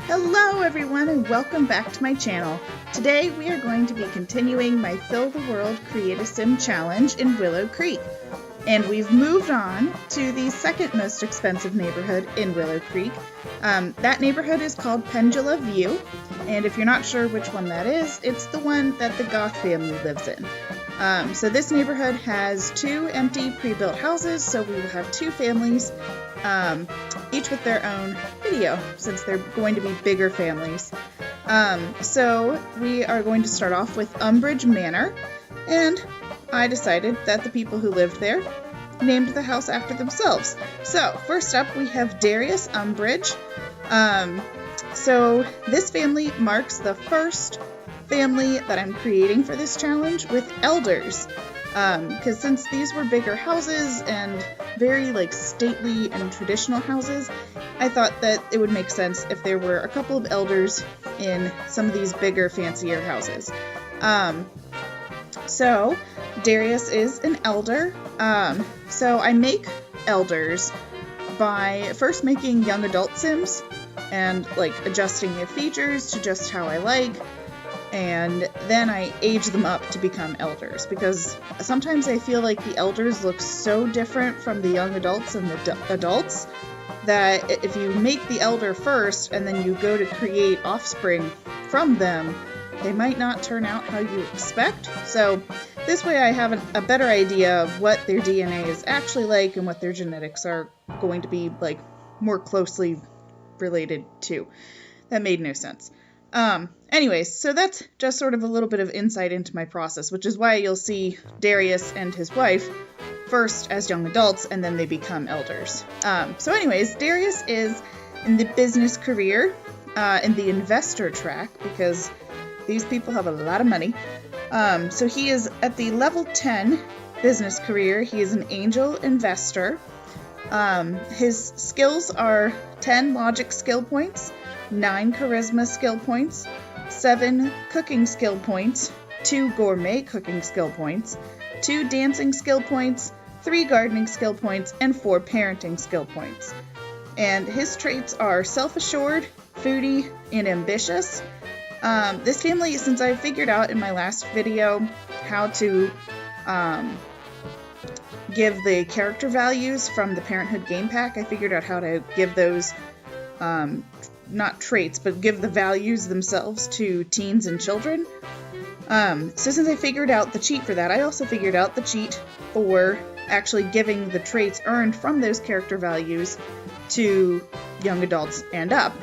Hello everyone and welcome back to my channel. Today we are going to be continuing my Fill the World Create a Sim challenge in Willow Creek. And we've moved on to the second most expensive neighborhood in Willow Creek. That neighborhood is called Pendula View, and if you're not sure which one that is, it's the one that the Goth family lives in. So this neighborhood has two empty pre-built houses, so we will have two families, each with their own video, since they're going to be bigger families. So we are going to start off with Umbrage Manor, and I decided that the people who lived there named the house after themselves. So first up we have Darius Umbrage. So this family marks the first family that I'm creating for this challenge with elders, because since these were bigger houses and very stately and traditional houses, I thought that it would make sense if there were a couple of elders in some of these bigger, fancier houses. So Darius is an elder. So I make elders by first making young adult sims and adjusting their features to just how I like, and then I age them up to become elders, because sometimes I feel like the elders look so different from the young adults and the adults that if you make the elder first and then you go to create offspring from them, they might not turn out how you expect. So this way I have a better idea of what their DNA is actually like and what their genetics are going to be more closely related to. That made no sense. Anyways, so that's just sort of a little bit of insight into my process, which is why you'll see Darius and his wife first as young adults and then they become elders. So anyways, Darius is in the business career, in the investor track, because these people have a lot of money. So he is at the level 10 business career. He is an angel investor. His skills are 10 logic skill points, 9 charisma skill points, 7 cooking skill points, 2 gourmet cooking skill points, 2 dancing skill points, 3 gardening skill points, and 4 parenting skill points. And his traits are self-assured, foodie, and ambitious. This family, since I figured out in my last video how to give the character values from the Parenthood game pack, I figured out how to give those, not traits, but give the values themselves to teens and children. So since I figured out the cheat for that, I also figured out the cheat for actually giving the traits earned from those character values to young adults and up.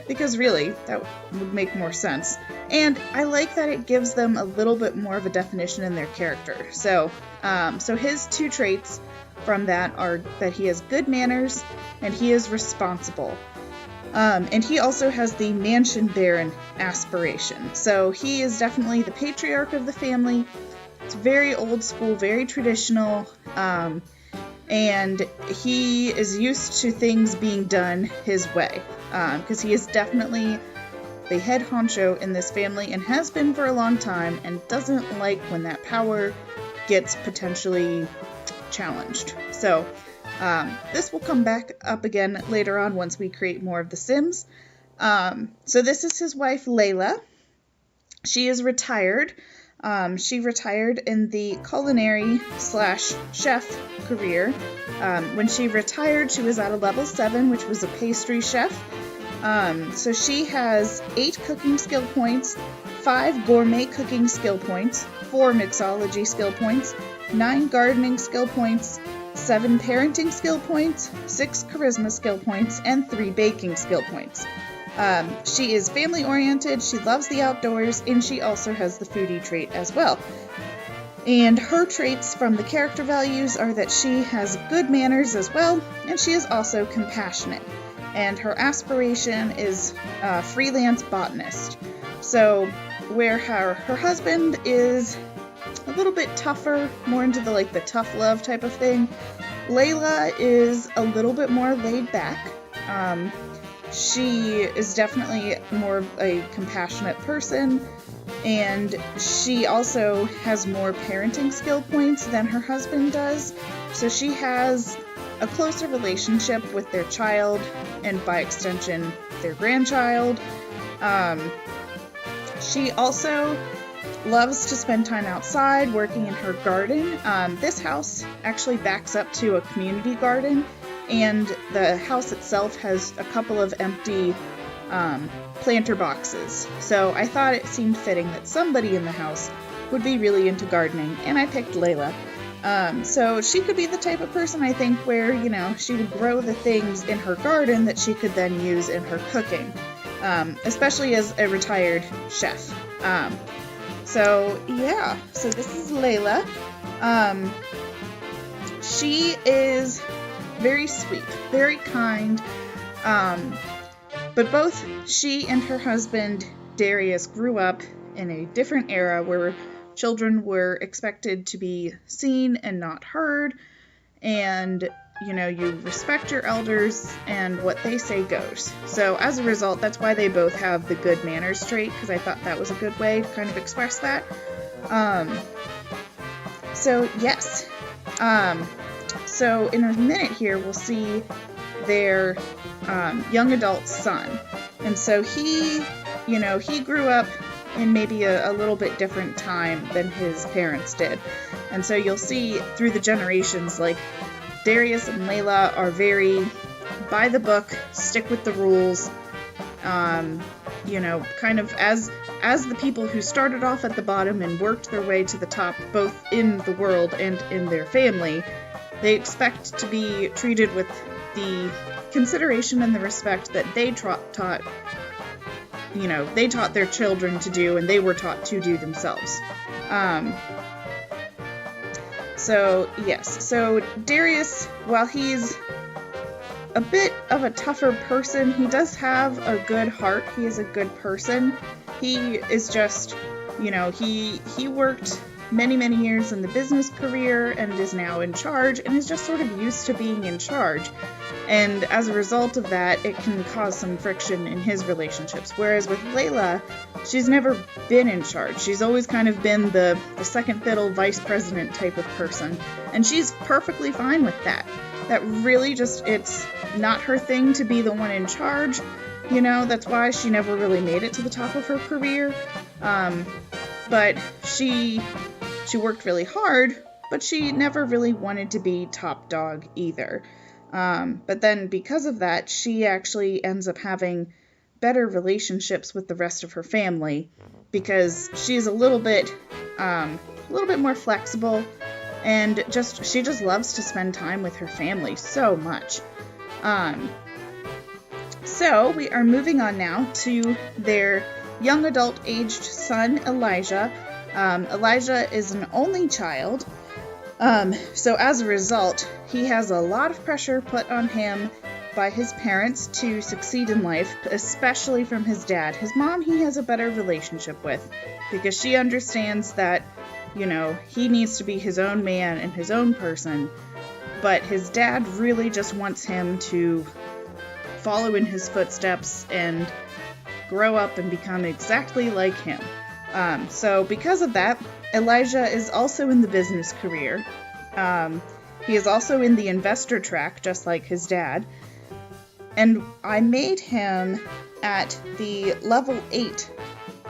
Because really, that would make more sense. And I like that it gives them a little bit more of a definition in their character. So his 2 traits from that are that he has good manners and he is responsible. And he also has the mansion baron aspiration. So he is definitely the patriarch of the family. It's very old school, very traditional. And he is used to things being done his way. Because he is definitely the head honcho in this family and has been for a long time and doesn't like when that power gets potentially challenged. So this will come back up again later on once we create more of the Sims. So this is his wife, Laila. She is retired. She retired in the culinary/chef career. When she retired, she was at a level 7, which was a pastry chef. So she has 8 cooking skill points, 5 gourmet cooking skill points, 4 mixology skill points, 9 gardening skill points, 7 parenting skill points, 6 charisma skill points, and 3 baking skill points. She is family oriented, she loves the outdoors, and she also has the foodie trait as well. And her traits from the character values are that she has good manners as well, and she is also compassionate. And her aspiration is freelance botanist. So where her husband is a little bit tougher, more into the tough love type of thing, Laila is a little bit more laid back. She is definitely more of a compassionate person, and she also has more parenting skill points than her husband does. So she has a closer relationship with their child, and by extension, their grandchild. She also loves to spend time outside working in her garden. This house actually backs up to a community garden, and the house itself has a couple of empty planter boxes. So I thought it seemed fitting that somebody in the house would be really into gardening, and I picked Laila. So she could be the type of person, I think, where, she would grow the things in her garden that she could then use in her cooking, especially as a retired chef. So this is Laila. She is very sweet, very kind, but both she and her husband, Darius, grew up in a different era where children were expected to be seen and not heard, and, you respect your elders, and what they say goes. So as a result, that's why they both have the good manners trait, because I thought that was a good way to kind of express that. So in a minute here, we'll see their young adult son. And so he grew up in maybe a little bit different time than his parents did. And so you'll see through the generations, like, Darius and Laila are very by the book, stick with the rules, kind of as the people who started off at the bottom and worked their way to the top, both in the world and in their family. They expect to be treated with the consideration and the respect that they taught their children to do, and they were taught to do themselves. So Darius, while he's a bit of a tougher person, he does have a good heart. He is a good person. He is just, he worked many, many years in the business career and is now in charge, and is just sort of used to being in charge. And as a result of that, it can cause some friction in his relationships. Whereas with Laila, she's never been in charge. She's always kind of been the second fiddle vice president type of person. And she's perfectly fine with that. That really it's not her thing to be the one in charge. That's why she never really made it to the top of her career. But she worked really hard, but she never really wanted to be top dog either. But then because of that, she actually ends up having better relationships with the rest of her family, because she's a little bit more flexible, and she just loves to spend time with her family so much. So we are moving on now to their young adult aged son, Elijah. Elijah is an only child. So as a result, he has a lot of pressure put on him by his parents to succeed in life, especially from his dad. His mom, he has a better relationship with, because she understands that, he needs to be his own man and his own person. But his dad really just wants him to follow in his footsteps and grow up and become exactly like him. So because of that, Elijah is also in the business career. He is also in the investor track, just like his dad. And I made him at the level 8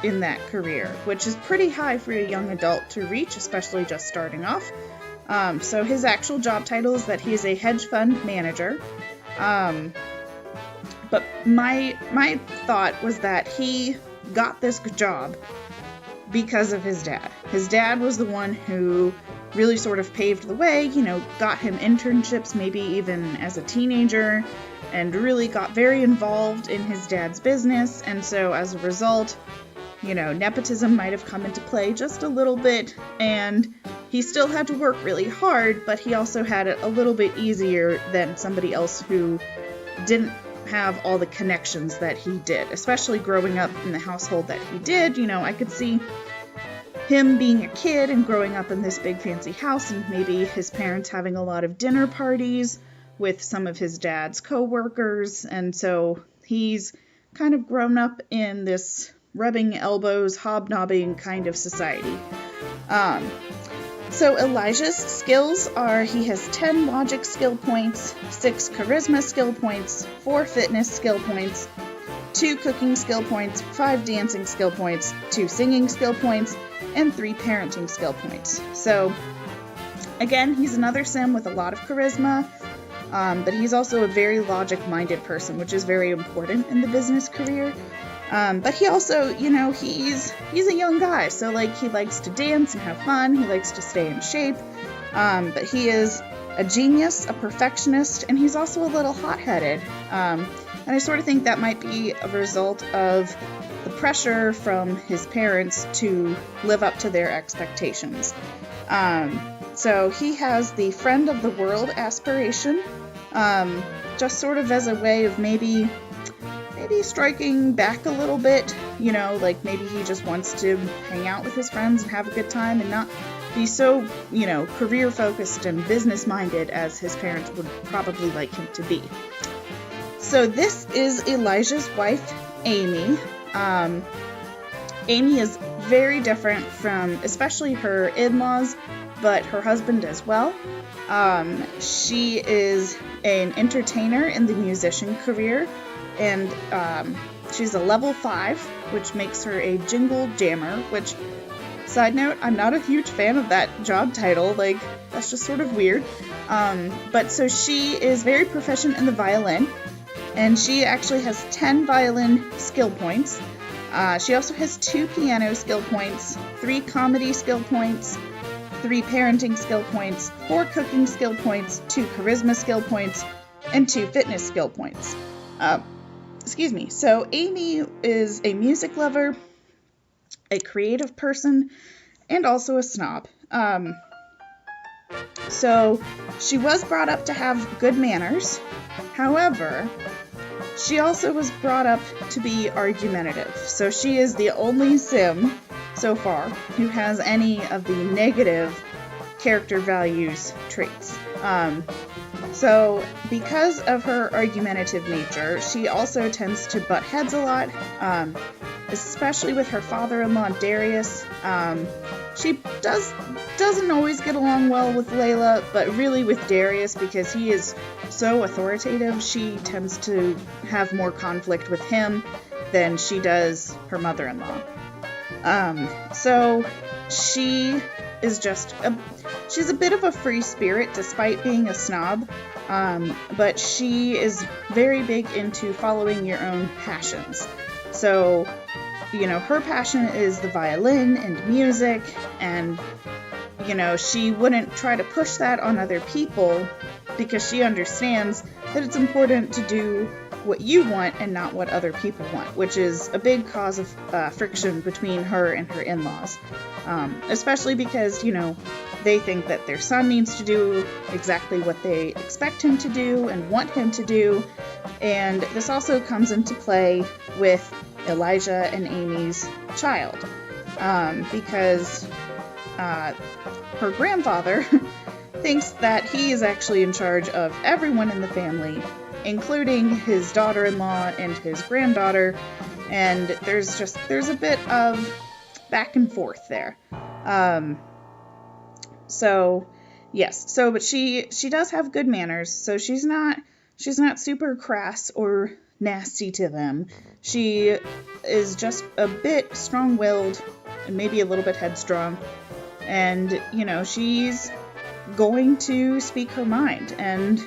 in that career, which is pretty high for a young adult to reach, especially just starting off. So his actual job title is that he is a hedge fund manager. But my thought was that he got this job because of his dad. His dad was the one who really sort of paved the way, got him internships, maybe even as a teenager, and really got very involved in his dad's business. And so as a result, nepotism might have come into play just a little bit, and he still had to work really hard, but he also had it a little bit easier than somebody else who didn't have all the connections that he did, especially growing up in the household that he did. I could see him being a kid and growing up in this big fancy house, and maybe his parents having a lot of dinner parties with some of his dad's co-workers, and so he's kind of grown up in this rubbing elbows, hobnobbing kind of society. So Elijah's skills are he has 10 logic skill points, 6 charisma skill points, 4 fitness skill points, 2 cooking skill points, 5 dancing skill points, 2 singing skill points, and 3 parenting skill points. So again, he's another sim with a lot of charisma, but he's also a very logic-minded person, which is very important in the business career. But he also, he's a young guy, so like he likes to dance and have fun. He likes to stay in shape. But he is a genius, a perfectionist, and he's also a little hot-headed. And I sort of think that might be a result of the pressure from his parents to live up to their expectations. So he has the friend of the world aspiration, just sort of as a way of maybe striking back a little bit, like maybe he just wants to hang out with his friends and have a good time and not be so, career focused and business minded as his parents would probably like him to be. So this is Elijah's wife, Amy. Amy is very different from especially her in-laws, but her husband as well. She is an entertainer in the musician career, and she's a level 5, which makes her a jingle jammer, which, side note, I'm not a huge fan of that job title. Like, that's just sort of weird. But so she is very proficient in the violin, and she actually has 10 violin skill points. She also has 2 piano skill points, 3 comedy skill points, 3 parenting skill points, 4 cooking skill points, 2 charisma skill points, and 2 fitness skill points. So Amy is a music lover, a creative person, and also a snob. So she was brought up to have good manners. However, she also was brought up to be argumentative. So she is the only sim so far who has any of the negative character values traits. So because of her argumentative nature, she also tends to butt heads a lot, especially with her father-in-law, Darius. She doesn't always get along well with Laila, but really with Darius, because he is so authoritative, she tends to have more conflict with him than she does her mother-in-law. So she is she's a bit of a free spirit despite being a snob, but she is very big into following your own passions. So, her passion is the violin and music, and, she wouldn't try to push that on other people because she understands that it's important to do what you want and not what other people want, which is a big cause of friction between her and her in-laws, especially because, they think that their son needs to do exactly what they expect him to do and want him to do, and this also comes into play with Elijah and Amy's child, because her grandfather thinks that he is actually in charge of everyone in the family, including his daughter-in-law and his granddaughter, and there's a bit of back and forth there. But she does have good manners, so she's not super crass or nasty to them. She is just a bit strong-willed and maybe a little bit headstrong, and she's going to speak her mind and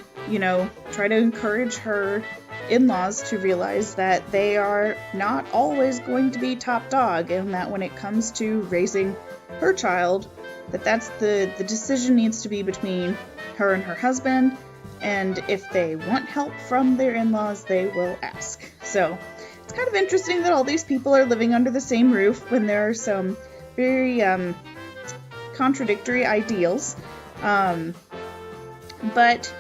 try to encourage her in-laws to realize that they are not always going to be top dog, and that when it comes to raising her child, that's the decision needs to be between her and her husband, and if they want help from their in-laws, they will ask. So it's kind of interesting that all these people are living under the same roof when there are some very contradictory ideals, but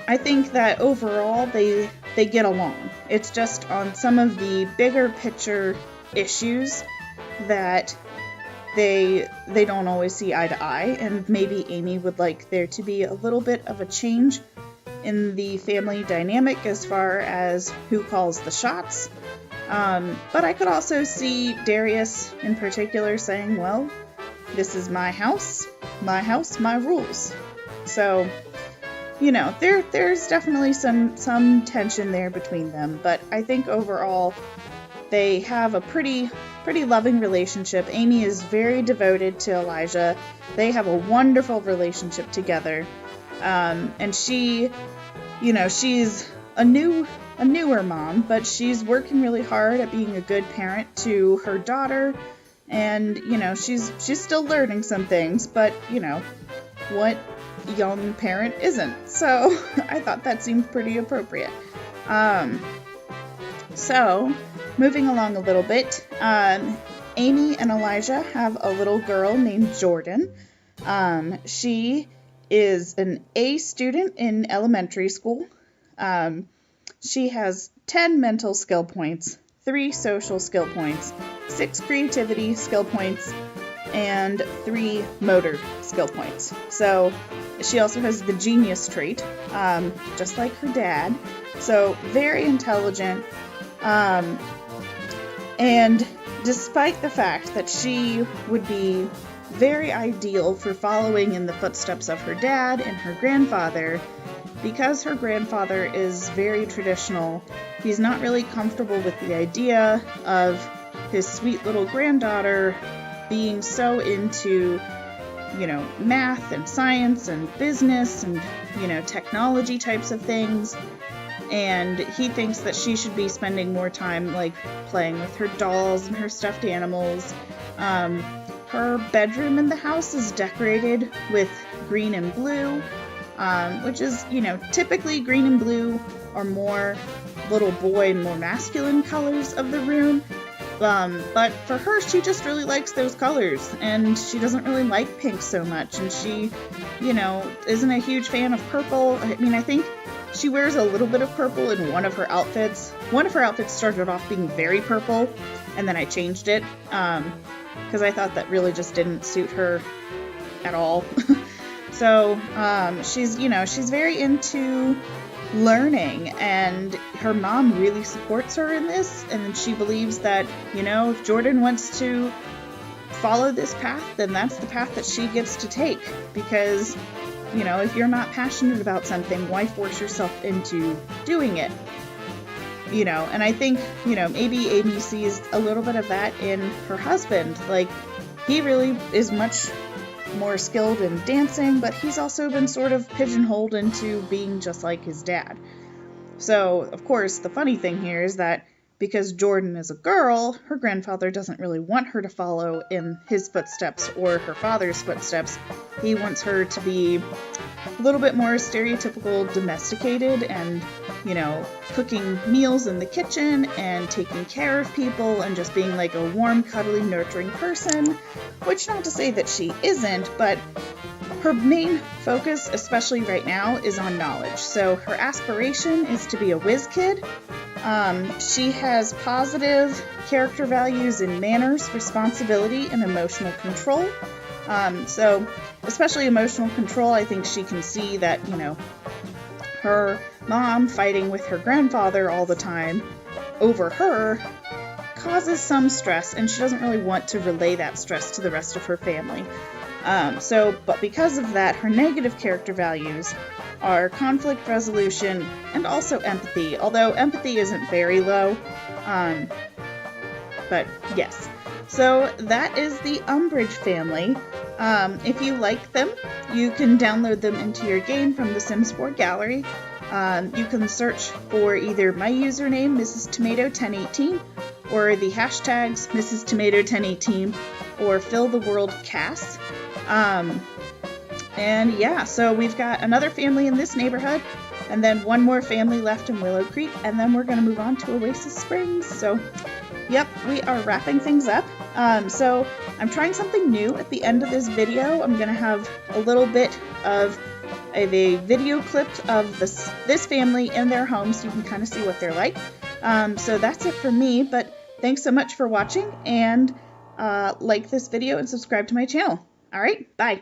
I think that overall they get along. It's just on some of the bigger picture issues that they don't always see eye to eye, and maybe Amy would like there to be a little bit of a change in the family dynamic as far as who calls the shots. But I could also see Darius in particular saying, well, this is my house, my house, my rules. So, you know, there's definitely some tension there between them, but I think overall they have a pretty loving relationship. Amy is very devoted to Elijah. They have a wonderful relationship together. And she, you know, she's a newer mom, but she's working really hard at being a good parent to her daughter. And, you know, she's still learning some things, but, you know, what young parent isn't? So I thought that seemed pretty appropriate. So moving along a little bit, Amy and Elijah have a little girl named Jordin. She is an A student in elementary school. She has 10 mental skill points, 3 social skill points, 6 creativity skill points, and 3 motor skill points. So she also has the genius trait, just like her dad. So very intelligent. And despite the fact that she would be very ideal for following in the footsteps of her dad and her grandfather, because her grandfather is very traditional, he's not really comfortable with the idea of his sweet little granddaughter being so into, you know, math and science and business and, you know, technology types of things. And he thinks that she should be spending more time, like, playing with her dolls and her stuffed animals. Her bedroom in the house is decorated with green and blue, which is, you know, typically green and blue are more little boy and more masculine colors of the room. But for her, she just really likes those colors, and she doesn't really like pink so much, and she, you know, isn't a huge fan of purple. I mean, I think she wears a little bit of purple in one of her outfits. One of her outfits started off being very purple, and then I changed it, because I thought that really just didn't suit her at all. So, she's, you know, she's very into learning, and her mom really supports her in this, and she believes that, you know, if Jordin wants to follow this path, then that's the path that she gets to take, because, you know, if you're not passionate about something, why force yourself into doing it? You know, and I think, you know, maybe Amy sees a little bit of that in her husband. Like, he really is much more skilled in dancing, but he's also been sort of pigeonholed into being just like his dad. So, of course, the funny thing here is that because Jordin is a girl, her grandfather doesn't really want her to follow in his footsteps or her father's footsteps. He wants her to be a little bit more stereotypical domesticated and, you know, cooking meals in the kitchen and taking care of people and just being like a warm, cuddly, nurturing person, which not to say that she isn't, but her main focus, especially right now, is on knowledge. So her aspiration is to be a whiz kid. She has positive character values in manners, responsibility, and emotional control. So especially emotional control, I think she can see that, you know, her mom fighting with her grandfather all the time over her causes some stress, and she doesn't really want to relay that stress to the rest of her family. But because of that, her negative character values are conflict resolution and also empathy, although empathy isn't very low. But yes. So that is the Umbrage family. If you like them, you can download them into your game from the Sims 4 gallery. You can search for either my username, Mrs. Tomato 1018, or the hashtags Mrs. Tomato 1018, or Fill the World CAS. And yeah, so we've got another family in this neighborhood, and then one more family left in Willow Creek, and then we're going to move on to Oasis Springs. So, yep, we are wrapping things up. So I'm trying something new at the end of this video. I'm going to have a little bit of a video clip of this family in their home, so you can kind of see what they're like. So that's it for me, but thanks so much for watching, and like this video and subscribe to my channel. All right, bye.